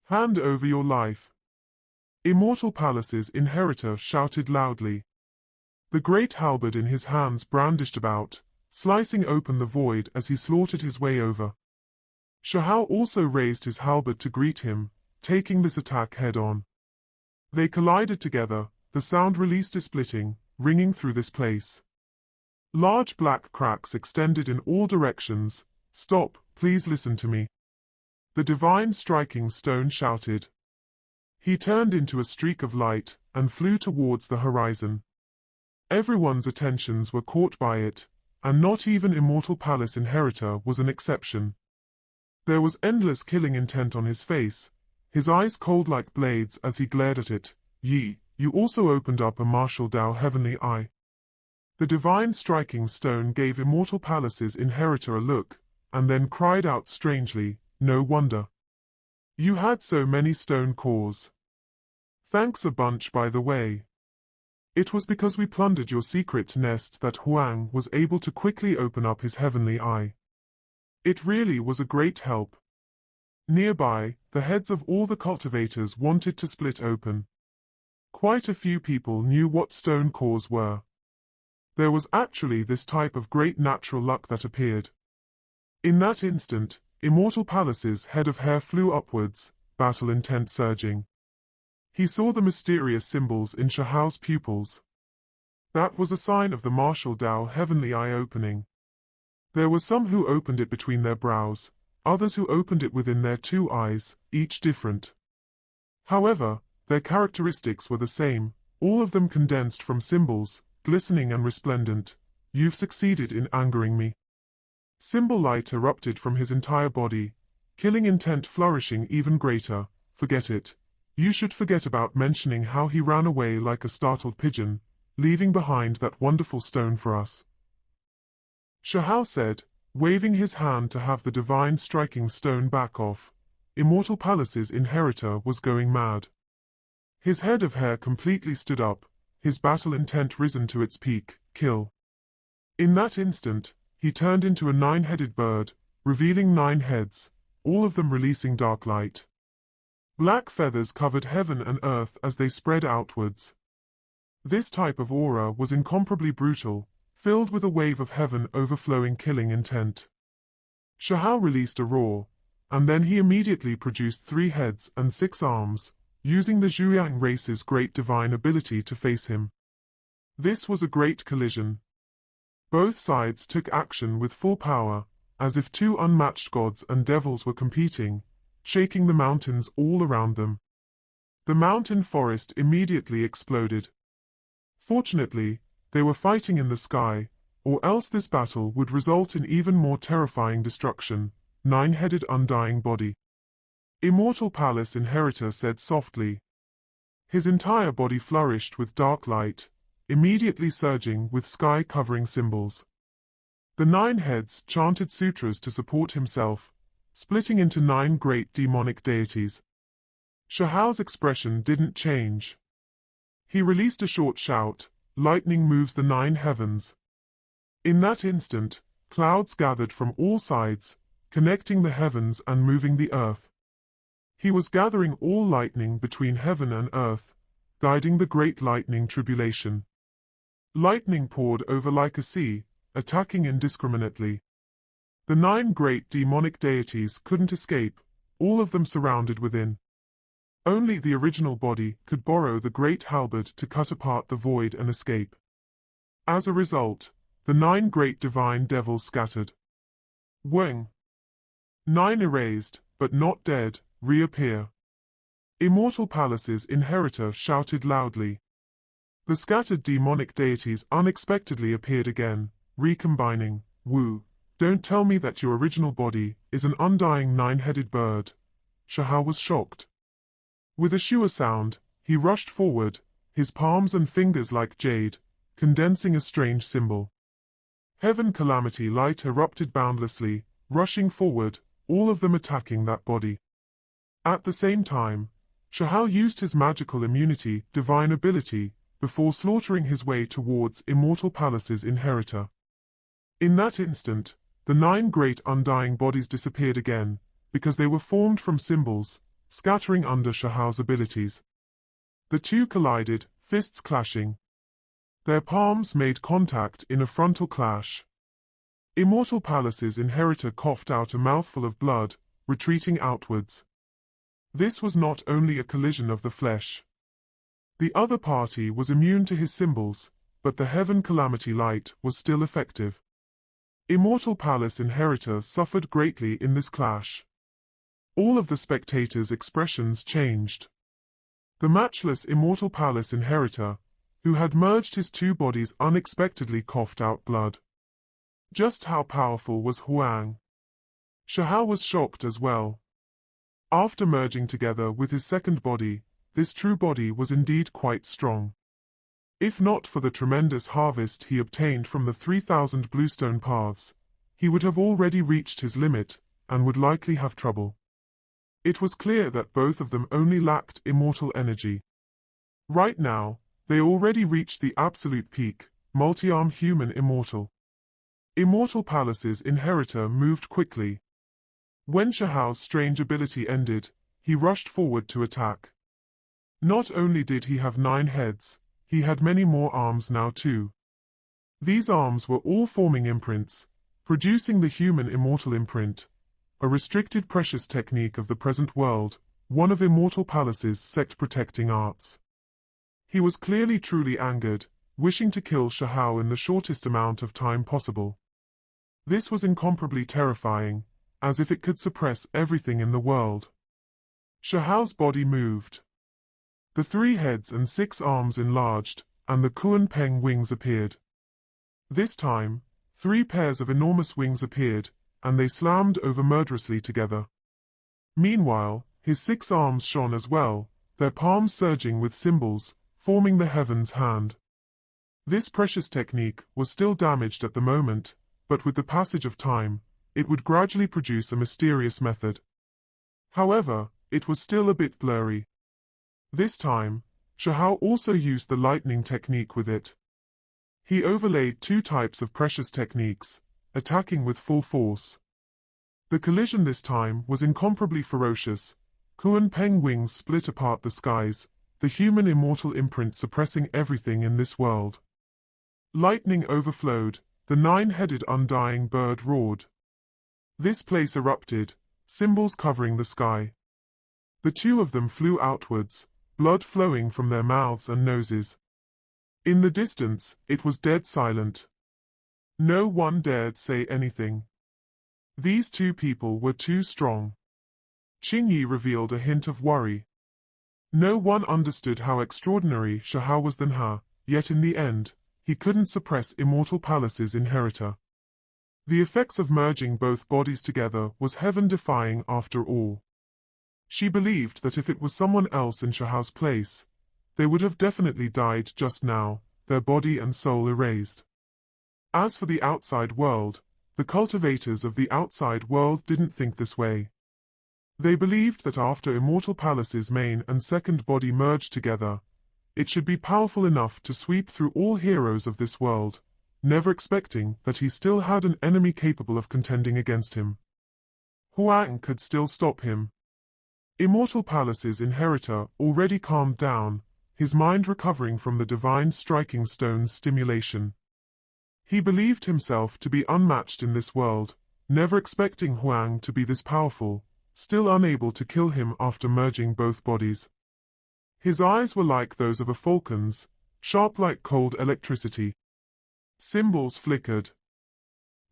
Hand over your life. Immortal Palace's inheritor shouted loudly. The great halberd in his hands brandished about, slicing open the void as he slaughtered his way over. Shahal also raised his halberd to greet him, taking this attack head-on. They collided together, the sound released a splitting, ringing through this place. Large black cracks extended in all directions. Stop, please listen to me. The divine striking stone shouted. He turned into a streak of light, and flew towards the horizon. Everyone's attentions were caught by it, and not even Immortal Palace Inheritor was an exception. There was endless killing intent on his face, his eyes cold like blades as he glared at it. You also opened up a martial Dao heavenly eye. The divine striking stone gave Immortal Palace's Inheritor a look, and then cried out strangely, no wonder. You had so many stone cores. Thanks a bunch, by the way. It was because we plundered your secret nest that Huang was able to quickly open up his heavenly eye. It really was a great help. Nearby, the heads of all the cultivators wanted to split open. Quite a few people knew what stone cores were. There was actually this type of great natural luck that appeared. In that instant, Immortal Palace's head of hair flew upwards, battle intent surging. He saw the mysterious symbols in Shahal's pupils. That was a sign of the martial Dao heavenly eye opening. There were some who opened it between their brows, others who opened it within their two eyes, each different. However, their characteristics were the same, all of them condensed from symbols, glistening and resplendent. You've succeeded in angering me. Symbol light erupted from his entire body, killing intent flourishing even greater. Forget it. You should forget about mentioning how he ran away like a startled pigeon, leaving behind that wonderful stone for us. Shahal said, waving his hand to have the divine striking stone back off. Immortal Palace's inheritor was going mad. His head of hair completely stood up, his battle intent risen to its peak, kill. In that instant, he turned into a 9-headed bird, revealing 9 heads, all of them releasing dark light. Black feathers covered heaven and earth as they spread outwards. This type of aura was incomparably brutal, filled with a wave of heaven overflowing killing intent. Shahal released a roar, and then he immediately produced 3 heads and 6 arms, using the Zhuang race's great divine ability to face him. This was a great collision. Both sides took action with full power, as if 2 unmatched gods and devils were competing, shaking the mountains all around them. The mountain forest immediately exploded. Fortunately, they were fighting in the sky, or else this battle would result in even more terrifying destruction. 9-headed undying body. Immortal Palace Inheritor said softly. His entire body flourished with dark light, immediately surging with sky-covering symbols. The 9 heads chanted sutras to support himself, splitting into 9 great demonic deities. Shahal's expression didn't change. He released a short shout, lightning moves the 9 heavens. In that instant, clouds gathered from all sides, connecting the heavens and moving the earth. He was gathering all lightning between heaven and earth, guiding the great lightning tribulation. Lightning poured over like a sea, attacking indiscriminately. The 9 great demonic deities couldn't escape, all of them surrounded within. Only the original body could borrow the great halberd to cut apart the void and escape. As a result, the 9 great divine devils scattered. Weng. 9 erased, but not dead, reappear. Immortal Palace's inheritor shouted loudly. The scattered demonic deities unexpectedly appeared again, recombining. Wu. Don't tell me that your original body is an undying 9-headed bird. Shahal was shocked. With a shua sound, he rushed forward, his palms and fingers like jade, condensing a strange symbol. Heaven calamity light erupted boundlessly, rushing forward, all of them attacking that body. At the same time, Shahal used his magical immunity, divine ability, before slaughtering his way towards Immortal Palace's inheritor. In that instant, the 9 great undying bodies disappeared again, because they were formed from symbols, scattering under Shahao's abilities. The two collided, fists clashing. Their palms made contact in a frontal clash. Immortal Palace's inheritor coughed out a mouthful of blood, retreating outwards. This was not only a collision of the flesh. The other party was immune to his symbols, but the Heaven Calamity Light was still effective. Immortal Palace inheritor suffered greatly in this clash. All of the spectators' expressions changed. The matchless Immortal Palace inheritor, who had merged his two bodies, unexpectedly coughed out blood. Just how powerful was Huang? Shahao was shocked as well. After merging together with his second body, this true body was indeed quite strong. If not for the tremendous harvest he obtained from the 3,000 bluestone paths, he would have already reached his limit, and would likely have trouble. It was clear that both of them only lacked immortal energy. Right now, they already reached the absolute peak, multi-armed human immortal. Immortal Palace's inheritor moved quickly. When Shahao's strange ability ended, he rushed forward to attack. Not only did he have 9 heads, he had many more arms now too. These arms were all forming imprints, producing the human immortal imprint, a restricted precious technique of the present world, one of Immortal Palace's sect-protecting arts. He was clearly truly angered, wishing to kill Shahao in the shortest amount of time possible. This was incomparably terrifying, as if it could suppress everything in the world. Shahao's body moved. The 3 heads and 6 arms enlarged, and the Kuan Peng wings appeared. This time, 3 pairs of enormous wings appeared, and they slammed over murderously together. Meanwhile, his 6 arms shone as well, their palms surging with symbols, forming the heaven's hand. This precious technique was still damaged at the moment, but with the passage of time, it would gradually produce a mysterious method. However, it was still a bit blurry. This time, Shahao also used the lightning technique with it. He overlaid 2 types of precious techniques, attacking with full force. The collision this time was incomparably ferocious. Kuan Peng wings split apart the skies, the human immortal imprint suppressing everything in this world. Lightning overflowed, the 9-headed undying bird roared. This place erupted, symbols covering the sky. The 2 of them flew outwards, blood flowing from their mouths and noses. In the distance, it was dead silent. No one dared say anything. These 2 people were too strong. Qingyi revealed a hint of worry. No one understood how extraordinary Shahao was than her, yet in the end, he couldn't suppress Immortal Palace's inheritor. The effects of merging both bodies together was heaven-defying after all. She believed that if it was someone else in Shahao's place, they would have definitely died just now, their body and soul erased. As for the outside world, the cultivators of the outside world didn't think this way. They believed that after Immortal Palace's main and second body merged together, it should be powerful enough to sweep through all heroes of this world, never expecting that he still had an enemy capable of contending against him. Huang could still stop him. Immortal Palace's inheritor already calmed down, his mind recovering from the divine striking stone's stimulation. He believed himself to be unmatched in this world, never expecting Huang to be this powerful, still unable to kill him after merging both bodies. His eyes were like those of a falcon's, sharp like cold electricity. Symbols flickered.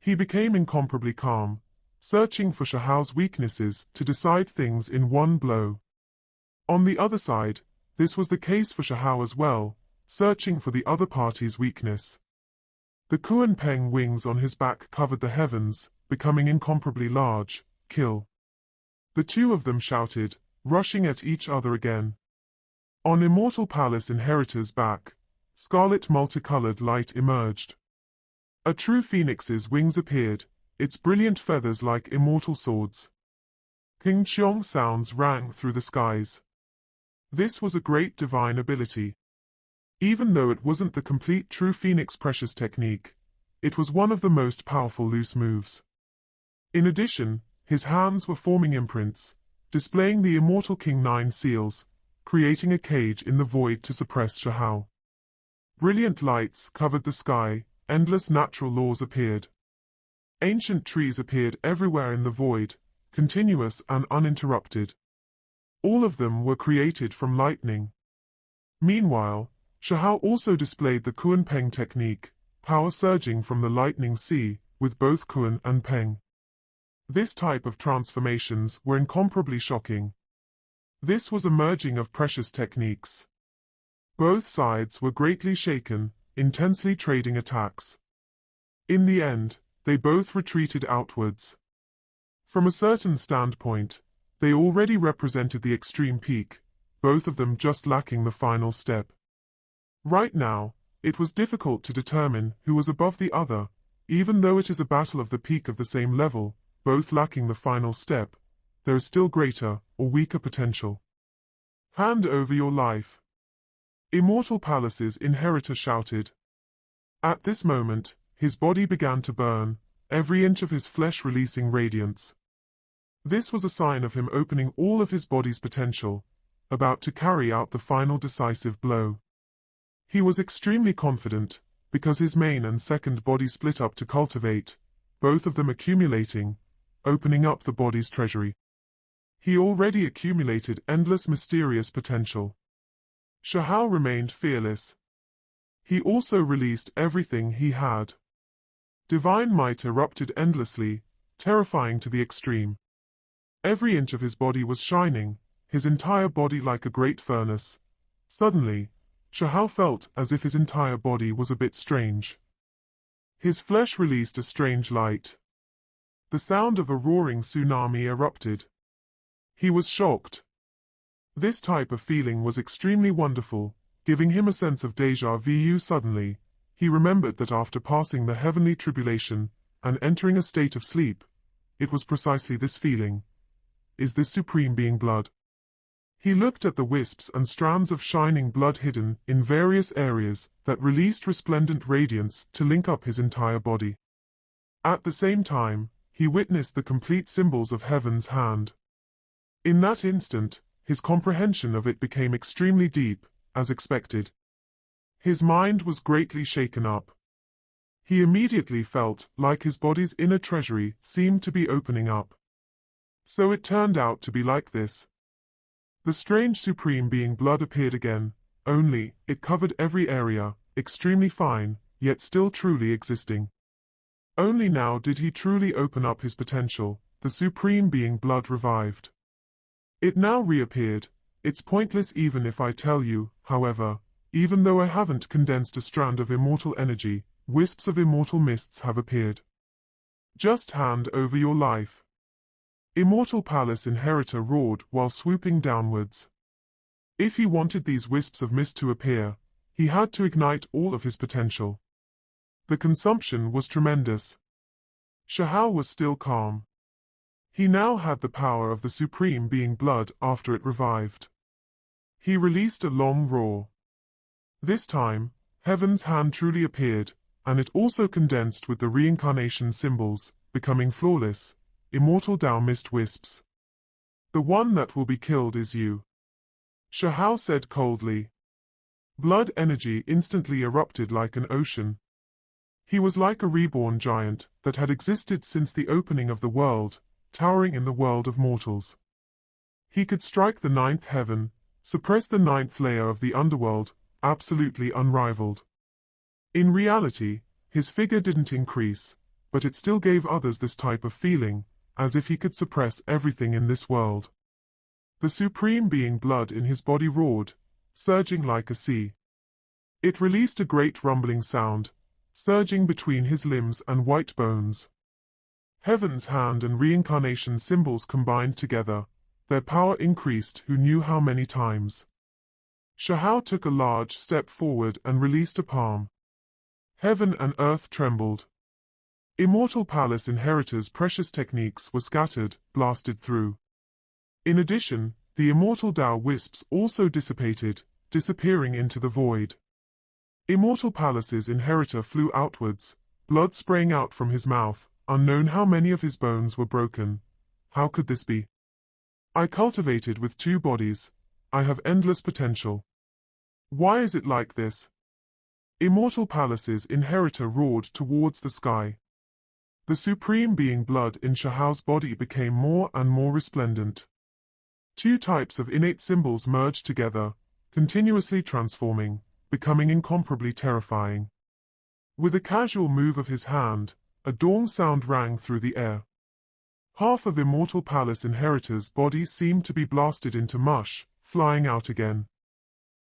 He became incomparably calm, searching for Shahao's weaknesses to decide things in one blow. On the other side, this was the case for Shahao as well, searching for the other party's weakness. The Kuan Peng wings on his back covered the heavens, becoming incomparably large. Kill. The 2 of them shouted, rushing at each other again. On Immortal Palace inheritor's back, scarlet multicolored light emerged. A true phoenix's wings appeared, its brilliant feathers like immortal swords. King Qiong sounds rang through the skies. This was a great divine ability. Even though it wasn't the complete true Phoenix Precious technique, it was one of the most powerful loose moves. In addition, his hands were forming imprints, displaying the immortal King Nine Seals, creating a cage in the void to suppress Shahal. Brilliant lights covered the sky, endless natural laws appeared. Ancient trees appeared everywhere in the void, continuous and uninterrupted. All of them were created from lightning. Meanwhile, Shahal also displayed the Kuan Peng technique, power surging from the lightning sea, with both Kuan and Peng. This type of transformations were incomparably shocking. This was a merging of precious techniques. Both sides were greatly shaken, intensely trading attacks. In the end, they both retreated outwards. From a certain standpoint, they already represented the extreme peak, both of them just lacking the final step. Right now, it was difficult to determine who was above the other, even though it is a battle of the peak of the same level, both lacking the final step. There is still greater or weaker potential. Hand over your life. Immortal Palace's inheritor shouted. At this moment, his body began to burn, every inch of his flesh releasing radiance. This was a sign of him opening all of his body's potential, about to carry out the final decisive blow. He was extremely confident, because his main and second body split up to cultivate, both of them accumulating, opening up the body's treasury. He already accumulated endless mysterious potential. Shahal remained fearless. He also released everything he had. Divine might erupted endlessly, terrifying to the extreme. Every inch of his body was shining, his entire body like a great furnace. Suddenly, Shahal felt as if his entire body was a bit strange. His flesh released a strange light. The sound of a roaring tsunami erupted. He was shocked. This type of feeling was extremely wonderful, giving him a sense of déjà vu. Suddenly, he remembered that after passing the heavenly tribulation and entering a state of sleep, it was precisely this feeling. Is this supreme being blood? He looked at the wisps and strands of shining blood hidden in various areas that released resplendent radiance to link up his entire body. At the same time, he witnessed the complete symbols of heaven's hand. In that instant, his comprehension of it became extremely deep, as expected. His mind was greatly shaken up. He immediately felt like his body's inner treasury seemed to be opening up. So it turned out to be like this. The strange supreme being blood appeared again, only, it covered every area, extremely fine, yet still truly existing. Only now did he truly open up his potential, the supreme being blood revived. It now reappeared. It's pointless even if I tell you, however, even though I haven't condensed a strand of immortal energy, wisps of immortal mists have appeared. Just hand over your life. Immortal Palace Inheritor roared while swooping downwards. If he wanted these wisps of mist to appear, he had to ignite all of his potential. The consumption was tremendous. Shahal was still calm. He now had the power of the supreme being blood after it revived. He released a long roar. This time, heaven's hand truly appeared, and it also condensed with the reincarnation symbols, becoming flawless, immortal Tao mist wisps. The one that will be killed is you. Shahal said coldly. Blood energy instantly erupted like an ocean. He was like a reborn giant that had existed since the opening of the world, towering in the world of mortals. He could strike the ninth heaven, suppress the ninth layer of the underworld, absolutely unrivaled. In reality, his figure didn't increase, but it still gave others this type of feeling, as if he could suppress everything in this world. The supreme being blood in his body roared, surging like a sea. It released a great rumbling sound, surging between his limbs and white bones. Heaven's hand and reincarnation symbols combined together, their power increased who knew how many times. Shahal took a large step forward and released a palm. Heaven and earth trembled. Immortal Palace Inheritor's precious techniques were scattered, blasted through. In addition, the immortal Tao wisps also dissipated, disappearing into the void. Immortal Palace's Inheritor flew outwards, blood spraying out from his mouth, unknown how many of his bones were broken. How could this be? I cultivated with 2 bodies. I have endless potential. Why is it like this? Immortal Palace's inheritor roared towards the sky. The supreme being blood in Shahao's body became more and more resplendent. 2 types of innate symbols merged together, continuously transforming, becoming incomparably terrifying. With a casual move of his hand, a dong sound rang through the air. Half of Immortal Palace inheritor's body seemed to be blasted into mush, flying out again.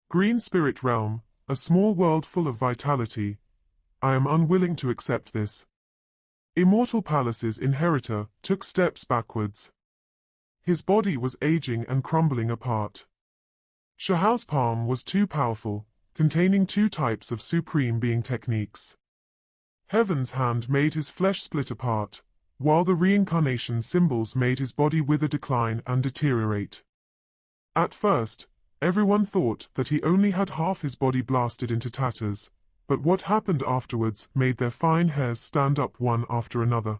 Green Spirit Realm, a small world full of vitality. I am unwilling to accept this. Immortal Palace's inheritor took steps backwards. His body was aging and crumbling apart. Shahao's palm was too powerful, containing 2 types of supreme being techniques. Heaven's hand made his flesh split apart, while the reincarnation symbols made his body wither, decline and deteriorate. At first, everyone thought that he only had half his body blasted into tatters, but what happened afterwards made their fine hairs stand up one after another.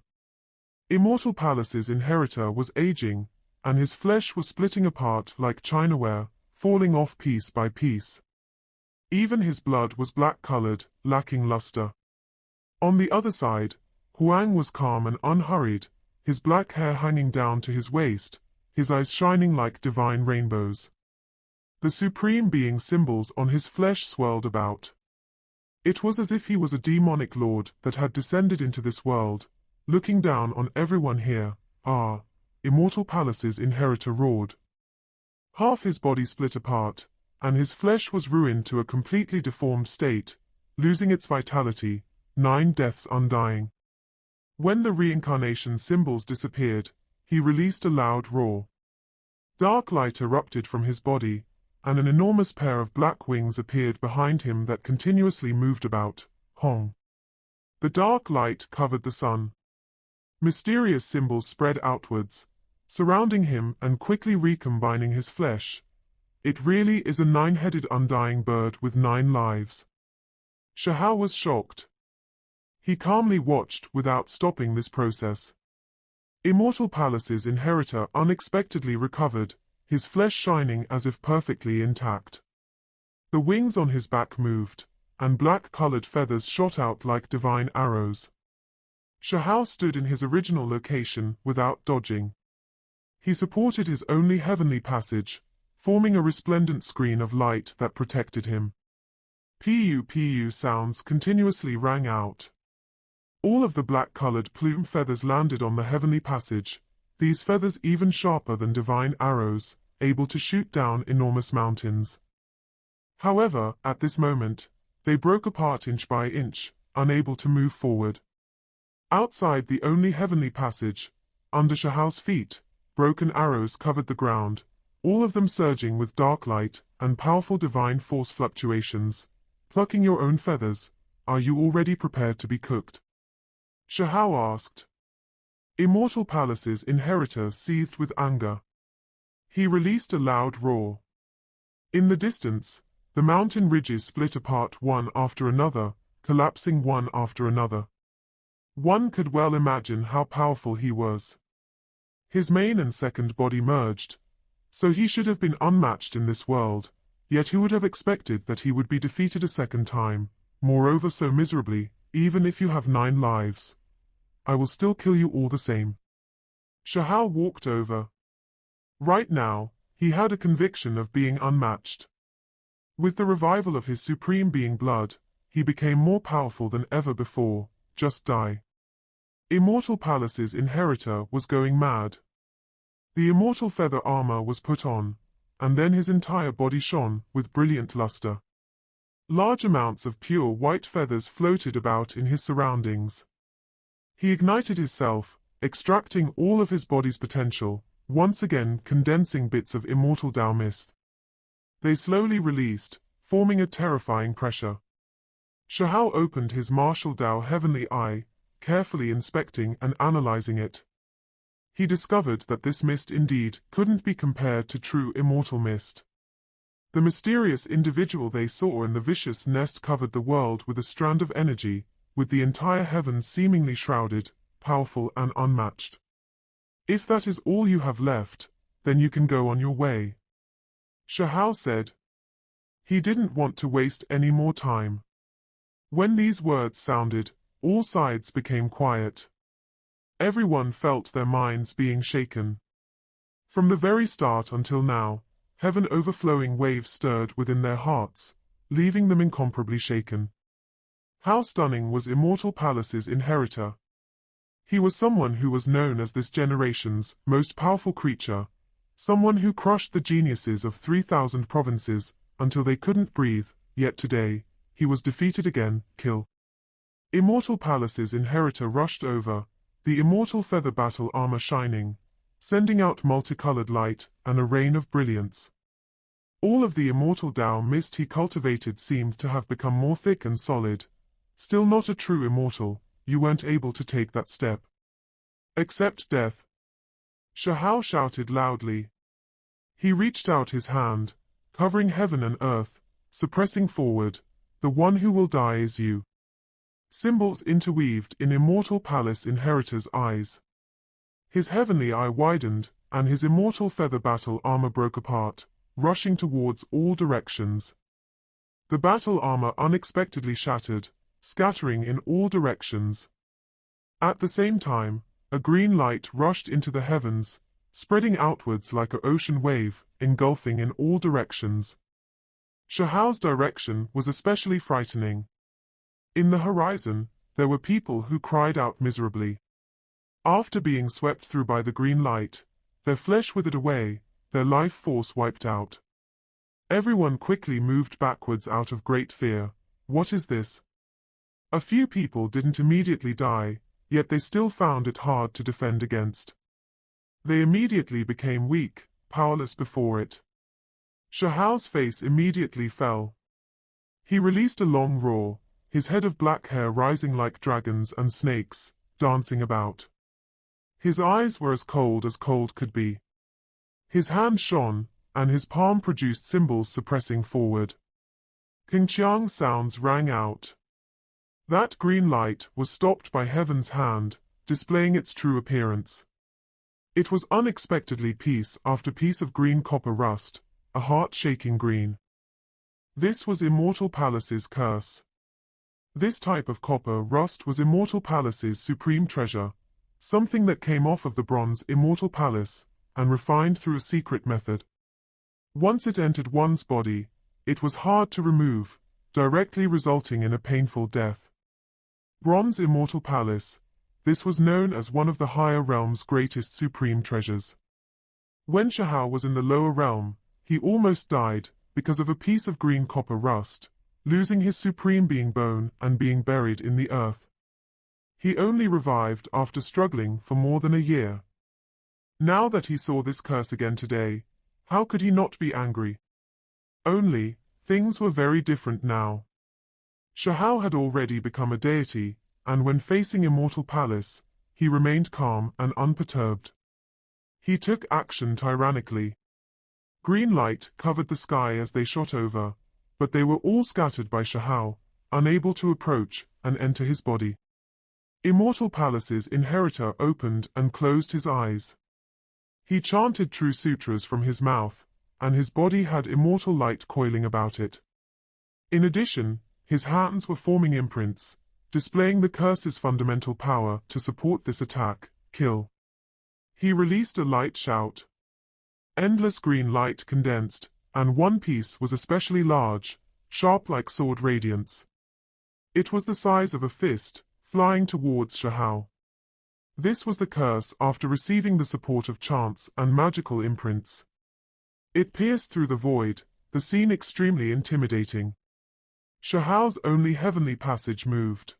Immortal Palace's inheritor was aging, and his flesh was splitting apart like chinaware, falling off piece by piece. Even his blood was black-colored, lacking luster. On the other side, Huang was calm and unhurried, his black hair hanging down to his waist, his eyes shining like divine rainbows. The supreme being symbols on his flesh swirled about. It was as if he was a demonic lord that had descended into this world, looking down on everyone here. Ah, Immortal Palace's inheritor roared. Half his body split apart, and his flesh was ruined to a completely deformed state, losing its vitality, 9 deaths undying. When the reincarnation symbols disappeared, he released a loud roar. Dark light erupted from his body, and an enormous pair of black wings appeared behind him that continuously moved about. Hong. The dark light covered the sun. Mysterious symbols spread outwards, surrounding him and quickly recombining his flesh. It really is a 9-headed undying bird with 9 lives. Shahao was shocked. He calmly watched without stopping this process. Immortal Palace's inheritor unexpectedly recovered, his flesh shining as if perfectly intact. The wings on his back moved, and black-colored feathers shot out like divine arrows. Shahao stood in his original location without dodging. He supported his only heavenly passage, forming a resplendent screen of light that protected him. Pu sounds continuously rang out. All of the black-colored plume feathers landed on the heavenly passage, these feathers even sharper than divine arrows, able to shoot down enormous mountains. However, at this moment, they broke apart inch by inch, unable to move forward. Outside the only heavenly passage, under Shahao's feet, broken arrows covered the ground, all of them surging with dark light and powerful divine force fluctuations. Plucking your own feathers, are you already prepared to be cooked? Shahao asked. Immortal Palace's inheritor seethed with anger. He released a loud roar. In the distance, the mountain ridges split apart one after another, collapsing one after another. One could well imagine how powerful he was. His main and second body merged, so he should have been unmatched in this world, yet who would have expected that he would be defeated a second time, moreover so miserably, even if you have 9 lives. I will still kill you all the same. Shahao walked over. Right now, he had a conviction of being unmatched. With the revival of his supreme being blood, he became more powerful than ever before. Just die. Immortal Palace's inheritor was going mad. The immortal feather armor was put on, and then his entire body shone with brilliant luster. Large amounts of pure white feathers floated about in his surroundings. He ignited himself, extracting all of his body's potential, once again condensing bits of immortal Tao mist. They slowly released, forming a terrifying pressure. Shahao opened his martial Tao heavenly eye, carefully inspecting and analyzing it. He discovered that this mist indeed couldn't be compared to true immortal mist. The mysterious individual they saw in the vicious nest covered the world with a strand of energy, with the entire heavens seemingly shrouded, powerful and unmatched. If that is all you have left, then you can go on your way. Shahao said. He didn't want to waste any more time. When these words sounded, all sides became quiet. Everyone felt their minds being shaken. From the very start until now, heaven overflowing waves stirred within their hearts, leaving them incomparably shaken. How stunning was Immortal Palace's inheritor! He was someone who was known as this generation's most powerful creature, someone who crushed the geniuses of 3,000 provinces until they couldn't breathe, yet today, he was defeated again, kill. Immortal Palace's inheritor rushed over, the immortal feather battle armor shining, sending out multicolored light and a rain of brilliance. All of the immortal Tao mist he cultivated seemed to have become more thick and solid. Still not a true immortal, you weren't able to take that step. Accept death. Shahao shouted loudly. He reached out his hand, covering heaven and earth, suppressing forward, the one who will die is you. Symbols interweaved in Immortal Palace inheritor's eyes. His heavenly eye widened, and his immortal feather battle armor broke apart, rushing towards all directions. The battle armor unexpectedly shattered, scattering in all directions. At the same time, a green light rushed into the heavens, spreading outwards like an ocean wave, engulfing in all directions. Shahao's direction was especially frightening. In the horizon, there were people who cried out miserably. After being swept through by the green light, their flesh withered away, their life force wiped out. Everyone quickly moved backwards out of great fear. What is this? A few people didn't immediately die, yet they still found it hard to defend against. They immediately became weak, powerless before it. Shahao's face immediately fell. He released a long roar, his head of black hair rising like dragons and snakes, dancing about. His eyes were as cold could be. His hand shone, and his palm produced symbols suppressing forward. Qingqiang sounds rang out. That green light was stopped by heaven's hand, displaying its true appearance. It was unexpectedly piece after piece of green copper rust, a heart-shaking green. This was Immortal Palace's curse. This type of copper rust was Immortal Palace's supreme treasure, something that came off of the bronze Immortal Palace, and refined through a secret method. Once it entered one's body, it was hard to remove, directly resulting in a painful death. Bronze Immortal Palace, this was known as one of the higher realm's greatest supreme treasures. When Shahao was in the lower realm, he almost died, because of a piece of green copper rust, losing his supreme being bone and being buried in the earth. He only revived after struggling for more than a year. Now that he saw this curse again today, how could he not be angry? Only, things were very different now. Shahao had already become a deity, and when facing Immortal Palace, he remained calm and unperturbed. He took action tyrannically. Green light covered the sky as they shot over, but they were all scattered by Shahao, unable to approach and enter his body. Immortal Palace's inheritor opened and closed his eyes. He chanted true sutras from his mouth, and his body had immortal light coiling about it. In addition, his hands were forming imprints, displaying the curse's fundamental power to support this attack, kill. He released a light shout. Endless green light condensed, and one piece was especially large, sharp like sword radiance. It was the size of a fist, flying towards Shahao. This was the curse after receiving the support of chants and magical imprints. It pierced through the void, the scene extremely intimidating. Shahao's only heavenly passage moved.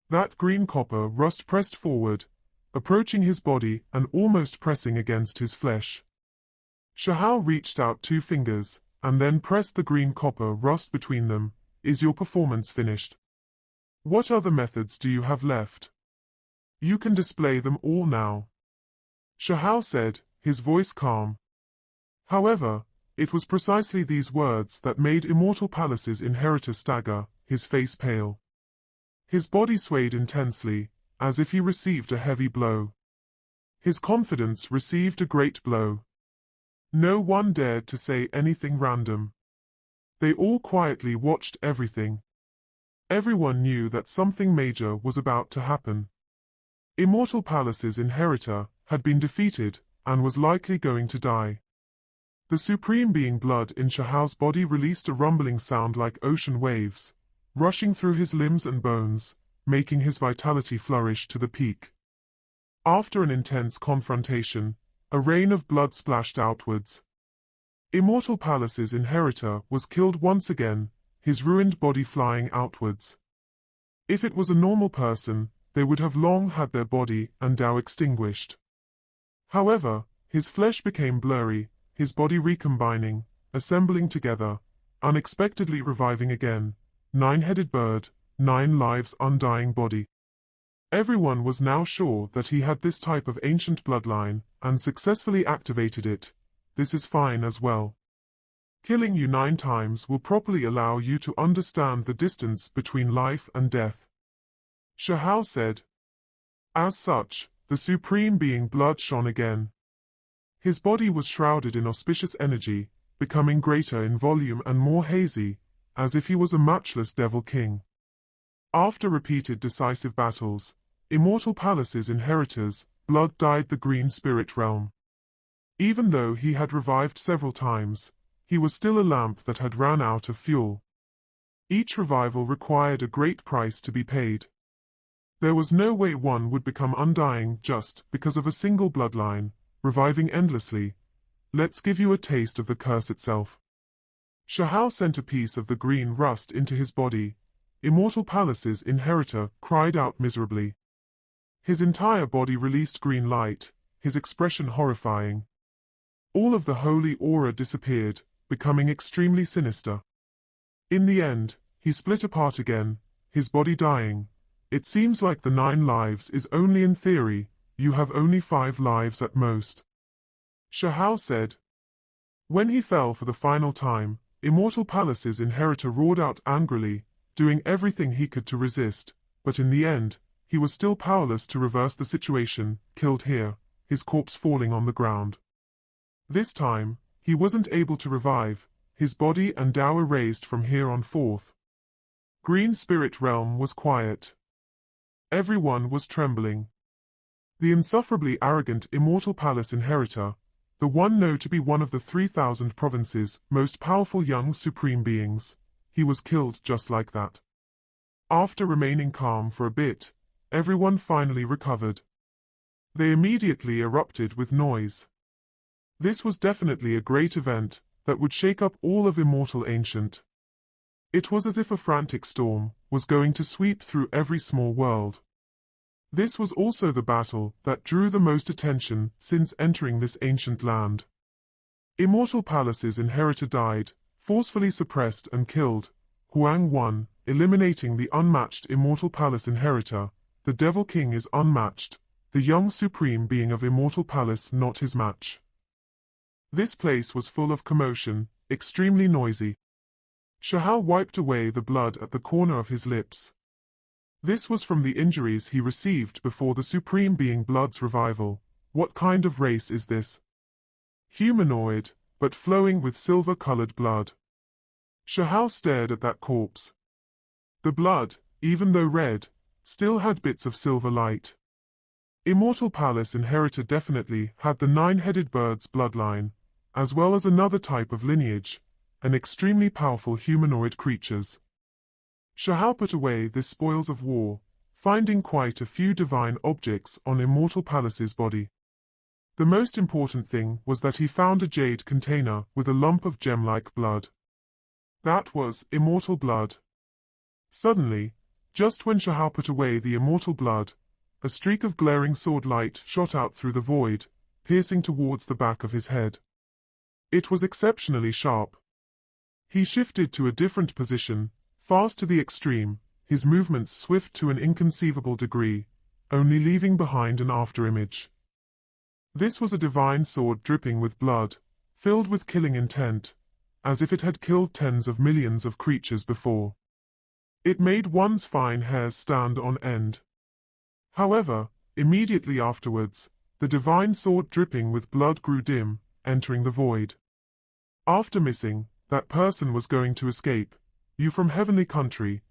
That green copper rust pressed forward, approaching his body and almost pressing against his flesh. Shahao reached out 2 fingers, and then pressed the green copper rust between them. Is your performance finished? What other methods do you have left? You can display them all now. Shahao said, his voice calm. However, it was precisely these words that made Immortal Palace's inheritor stagger, his face pale. His body swayed intensely, as if he received a heavy blow. His confidence received a great blow. No one dared to say anything random. They all quietly watched everything. Everyone knew that something major was about to happen. Immortal Palace's inheritor had been defeated and was likely going to die. The supreme being blood in Shahao's body released a rumbling sound like ocean waves, rushing through his limbs and bones, making his vitality flourish to the peak. After an intense confrontation, a rain of blood splashed outwards. Immortal Palace's inheritor was killed once again, his ruined body flying outwards. If it was a normal person, they would have long had their body and Dao extinguished. However, his flesh became blurry, his body recombining, assembling together, unexpectedly reviving again, nine-headed bird, 9 lives undying body. Everyone was now sure that he had this type of ancient bloodline, and successfully activated it. This is fine as well. Killing you 9 times will properly allow you to understand the distance between life and death. Shahao said. As such, the supreme being blood shone again. His body was shrouded in auspicious energy, becoming greater in volume and more hazy, as if he was a matchless devil king. After repeated decisive battles, Immortal Palace's inheritors, blood dyed the green spirit realm. Even though he had revived several times, he was still a lamp that had ran out of fuel. Each revival required a great price to be paid. There was no way one would become undying just because of a single bloodline, reviving endlessly. Let's give you a taste of the curse itself. Shahao sent a piece of the green rust into his body. Immortal Palace's inheritor cried out miserably. His entire body released green light, his expression horrifying. All of the holy aura disappeared, becoming extremely sinister. In the end, he split apart again, his body dying. It seems like the 9 lives is only in theory, you have only 5 lives at most. Shahao said. When he fell for the final time, Immortal Palace's inheritor roared out angrily, doing everything he could to resist, but in the end, he was still powerless to reverse the situation, killed here, his corpse falling on the ground. This time, he wasn't able to revive, his body and Dao erased from here on forth. Green Spirit Realm was quiet. Everyone was trembling. The insufferably arrogant Immortal Palace inheritor, the one known to be one of the 3,000 provinces' most powerful young supreme beings, he was killed just like that. After remaining calm for a bit, everyone finally recovered. They immediately erupted with noise. This was definitely a great event that would shake up all of Immortal Ancient. It was as if a frantic storm was going to sweep through every small world. This was also the battle that drew the most attention since entering this ancient land. Immortal Palace's inheritor died, forcefully suppressed and killed. Huang won, eliminating the unmatched Immortal Palace inheritor. The Devil King is unmatched, the young supreme being of Immortal Palace not his match. This place was full of commotion, extremely noisy. Shahao wiped away the blood at the corner of his lips. This was from the injuries he received before the Supreme Being Blood's revival. What kind of race is this? Humanoid, but flowing with silver-colored blood. Shahao stared at that corpse. The blood, even though red, still had bits of silver light. Immortal Palace inheritor definitely had the 9-headed bird's bloodline, as well as another type of lineage, and extremely powerful humanoid creatures. Shahao put away this spoils of war, finding quite a few divine objects on Immortal Palace's body. The most important thing was that he found a jade container with a lump of gem-like blood. That was immortal blood. Suddenly, just when Shahao put away the immortal blood, a streak of glaring sword light shot out through the void, piercing towards the back of his head. It was exceptionally sharp. He shifted to a different position, fast to the extreme, his movements swift to an inconceivable degree, only leaving behind an afterimage. This was a divine sword dripping with blood, filled with killing intent, as if it had killed tens of millions of creatures before. It made one's fine hairs stand on end. However, immediately afterwards, the divine sword dripping with blood grew dim, entering the void. After missing, that person was going to escape. You from heavenly country.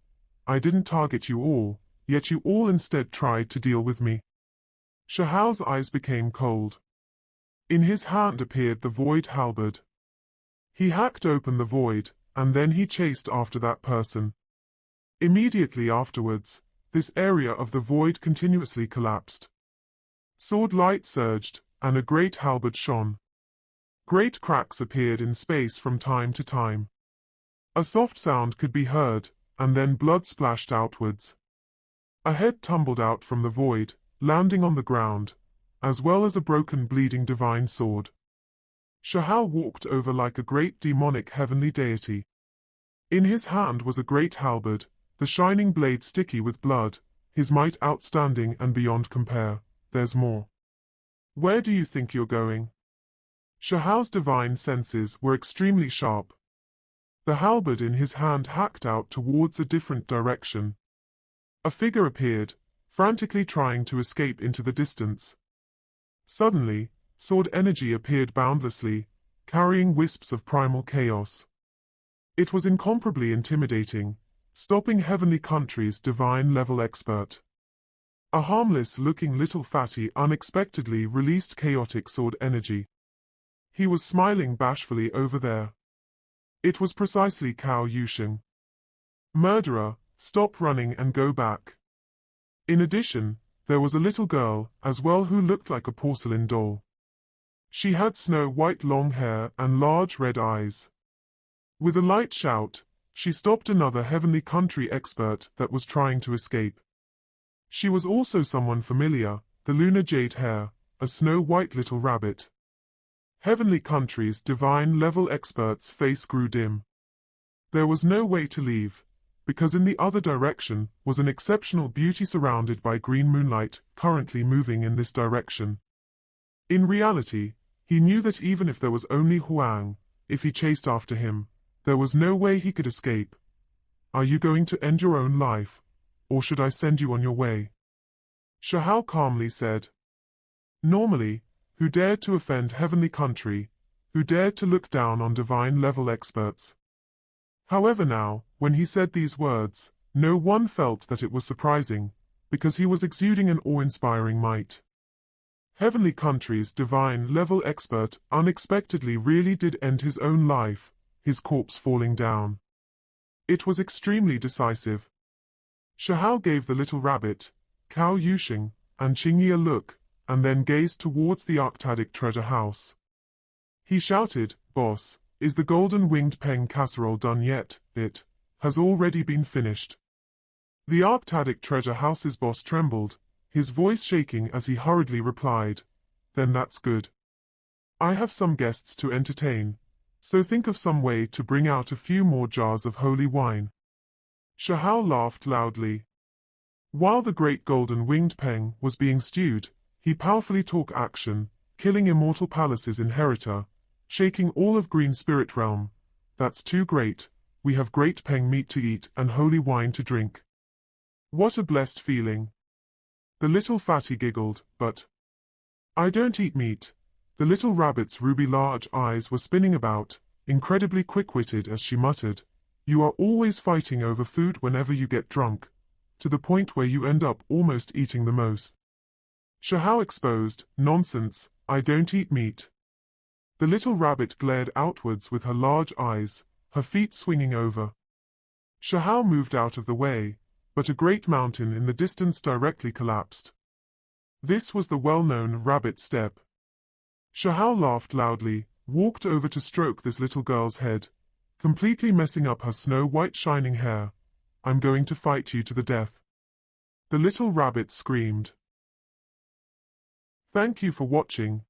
I didn't target you all, yet you all instead tried to deal with me. Shahal's eyes became cold. In his hand appeared the void halberd. He hacked open the void, and then he chased after that person. Immediately afterwards, this area of the void continuously collapsed. Sword light surged, and a great halberd shone. Great cracks appeared in space from time to time. A soft sound could be heard, and then blood splashed outwards. A head tumbled out from the void, landing on the ground, as well as a broken bleeding divine sword. Shahal walked over like a great demonic heavenly deity. In his hand was a great halberd, the shining blade sticky with blood, his might outstanding and beyond compare. There's more. Where do you think you're going? Shahal's divine senses were extremely sharp. The halberd in his hand hacked out towards a different direction. A figure appeared, frantically trying to escape into the distance. Suddenly, sword energy appeared boundlessly, carrying wisps of primal chaos. It was incomparably intimidating, stopping heavenly country's divine-level expert. A harmless-looking little fatty unexpectedly released chaotic sword energy. He was smiling bashfully over there. It was precisely Cao Yusheng. Murderer, stop running and go back. In addition, there was a little girl, as well, who looked like a porcelain doll. She had snow-white long hair and large red eyes. With a light shout, she stopped another heavenly country expert that was trying to escape. She was also someone familiar, the lunar jade hair, a snow-white little rabbit. Heavenly country's divine-level expert's face grew dim. There was no way to leave, because in the other direction was an exceptional beauty surrounded by green moonlight, currently moving in this direction. In reality, he knew that even if there was only Huang, if he chased after him, there was no way he could escape. Are you going to end your own life, or should I send you on your way? Shahal calmly said. Normally, who dared to offend heavenly country, who dared to look down on divine-level experts? However now, when he said these words, no one felt that it was surprising, because he was exuding an awe-inspiring might. Heavenly country's divine-level expert unexpectedly really did end his own life, his corpse falling down. It was extremely decisive. Shahal gave the little rabbit, Cao Yusheng, and Qingyi a look, and then gazed towards the Arctadic treasure house. He shouted, "Boss, is the golden-winged peng casserole done yet?" "It has already been finished." The Arctadic treasure house's boss trembled, his voice shaking as he hurriedly replied, "Then that's good. I have some guests to entertain, so think of some way to bring out a few more jars of holy wine." Shahal laughed loudly. While the great golden-winged peng was being stewed, he powerfully took action, killing Immortal Palace's inheritor, shaking all of Green Spirit Realm. "That's too great, we have great peng meat to eat and holy wine to drink. What a blessed feeling." The little fatty giggled, "But I don't eat meat." The little rabbit's ruby large eyes were spinning about, incredibly quick-witted as she muttered, "You are always fighting over food whenever you get drunk, to the point where you end up almost eating the most." Shahal exposed, "Nonsense, I don't eat meat." The little rabbit glared outwards with her large eyes, her feet swinging over. Shahal moved out of the way, but a great mountain in the distance directly collapsed. This was the well-known rabbit step. Shahal laughed loudly, walked over to stroke this little girl's head, completely messing up her snow-white shining hair. "I'm going to fight you to the death." The little rabbit screamed. Thank you for watching.